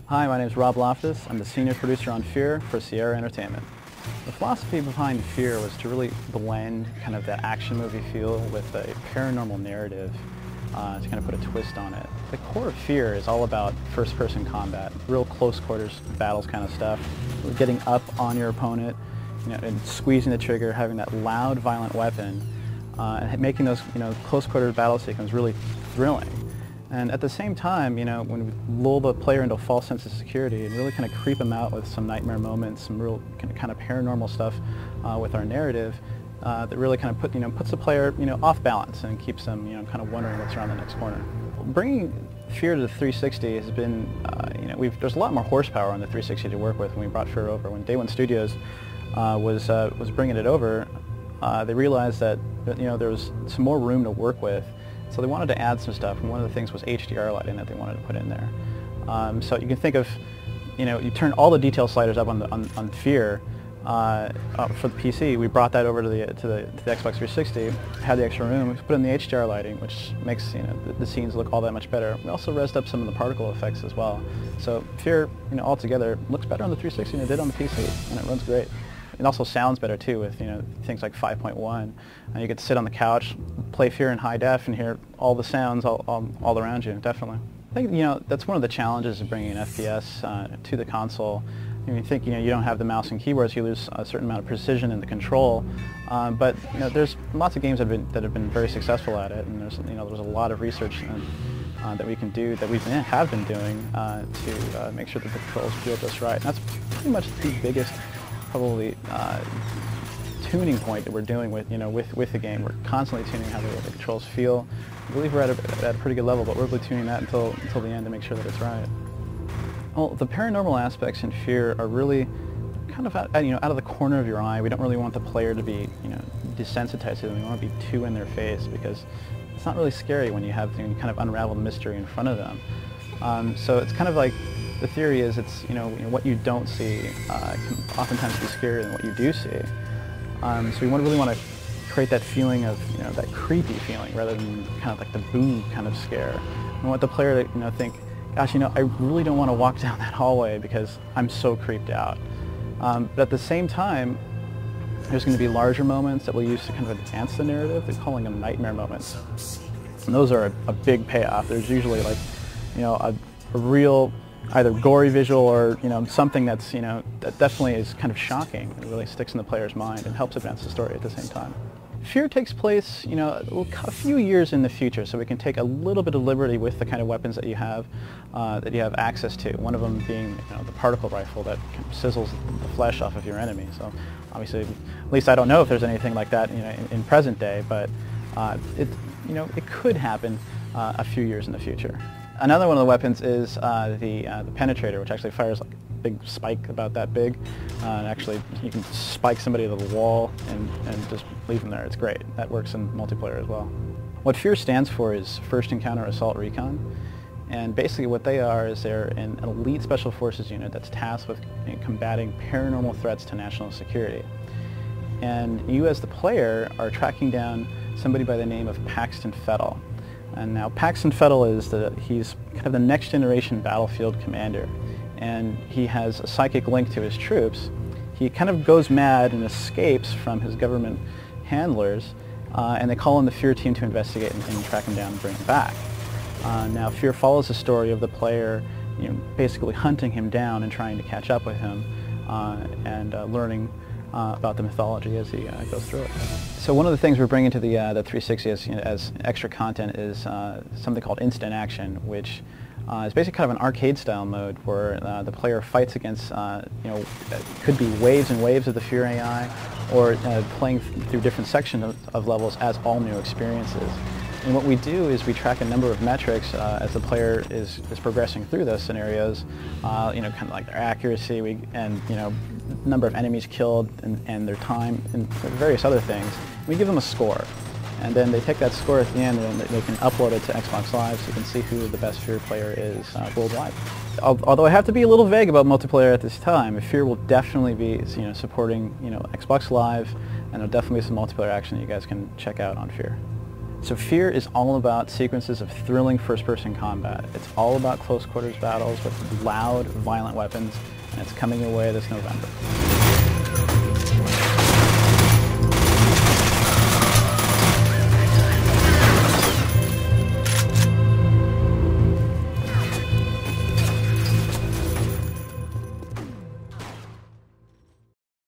Hi, my name is Rob Loftus. I'm the senior producer on F.E.A.R. for Sierra Entertainment. The philosophy behind F.E.A.R. was to really blend kind of that action movie feel with a paranormal narrative to kind of put a twist on it. The core of F.E.A.R. is all about first-person combat, real close quarters battles kind of stuff, getting up on your opponent, and squeezing the trigger, having that loud, violent weapon, and making those close quarters battle sequences really thrilling. And at the same time, when we lull the player into a false sense of security and really kind of creep them out with some nightmare moments, some real kind of paranormal stuff with our narrative, that really kind of puts the player off balance and keeps them kind of wondering what's around the next corner. Bringing F.E.A.R. to the 360 has been, there's a lot more horsepower on the 360 to work with when we brought F.E.A.R. over. When Day One Studios was bringing it over, they realized that there was some more room to work with. So they wanted to add some stuff, and one of the things was HDR lighting that they wanted to put in there. So you can think of, you turn all the detail sliders up on F.E.A.R. For the PC. We brought that over to the Xbox 360, had the extra room, we put in the HDR lighting, which makes the scenes look all that much better. We also rezzed up some of the particle effects as well. So F.E.A.R. altogether looks better on the 360 than it did on the PC, and it runs great. It also sounds better too with things like 5.1, and you get to sit on the couch, play F.E.A.R. in high def, and hear all the sounds all around you. Definitely. I think that's one of the challenges of bringing an FPS to the console. You think you don't have the mouse and keyboards, you lose a certain amount of precision in the control. But there's lots of games that have been very successful at it, and there's a lot of research that we can do, that we have been doing to make sure that the controls feel just right. And that's pretty much the biggest, probably, tuning point that we're doing with the game. We're constantly tuning how the controls feel. I believe we're at a pretty good level, but we're really tuning that until the end to make sure that it's right. Well, the paranormal aspects in F.E.A.R. are really kind of out of the corner of your eye. We don't really want the player to be desensitized to them. We want to be too in their face, because it's not really scary when you kind of unravel the mystery in front of them. So it's kind of like, the theory is it's what you don't see can oftentimes be scarier than what you do see. So we really want to create that feeling of that creepy feeling rather than kind of like the boo kind of scare. We want the player to think, gosh, I really don't want to walk down that hallway because I'm so creeped out. But at the same time, there's going to be larger moments that we'll use to kind of advance the narrative. They're calling them nightmare moments. And those are a big payoff. There's usually like, a real either gory visual or something that's that definitely is kind of shocking and really sticks in the player's mind and helps advance the story at the same time. F.E.A.R. takes place a few years in the future, so we can take a little bit of liberty with the kind of weapons that you have access to. One of them being the particle rifle that kind of sizzles the flesh off of your enemy. So obviously, at least I don't know if there's anything like that in present day, but it could happen a few years in the future. Another one of the weapons is the penetrator, which actually fires like a big spike about that big. And actually, you can spike somebody to the wall and just leave them there. It's great. That works in multiplayer as well. What F.E.A.R. stands for is First Encounter Assault Recon. And basically what they are is they're an elite special forces unit that's tasked with combating paranormal threats to national security. And you as the player are tracking down somebody by the name of Paxton Fettel. And now Paxton Fettel he's kind of the next generation battlefield commander, and he has a psychic link to his troops. He kind of goes mad and escapes from his government handlers, and they call in the F.E.A.R. team to investigate and track him down and bring him back. Now F.E.A.R. follows the story of the player basically hunting him down and trying to catch up with him, and learning about the mythology as he goes through it. So one of the things we're bringing to the 360 as extra content is something called Instant Action, which is basically kind of an arcade-style mode where the player fights against, could be waves and waves of the F.E.A.R. AI, or playing through different sections of levels as all new experiences. And what we do is we track a number of metrics as the player is progressing through those scenarios, kind of like their accuracy and number of enemies killed and their time and various other things. We give them a score, and then they take that score at the end and they can upload it to Xbox Live so you can see who the best F.E.A.R. player is worldwide. Although I have to be a little vague about multiplayer at this time, F.E.A.R. will definitely be supporting Xbox Live, and there'll definitely be some multiplayer action that you guys can check out on F.E.A.R. So F.E.A.R is all about sequences of thrilling first-person combat. It's all about close quarters battles with loud, violent weapons, and it's coming your way this November.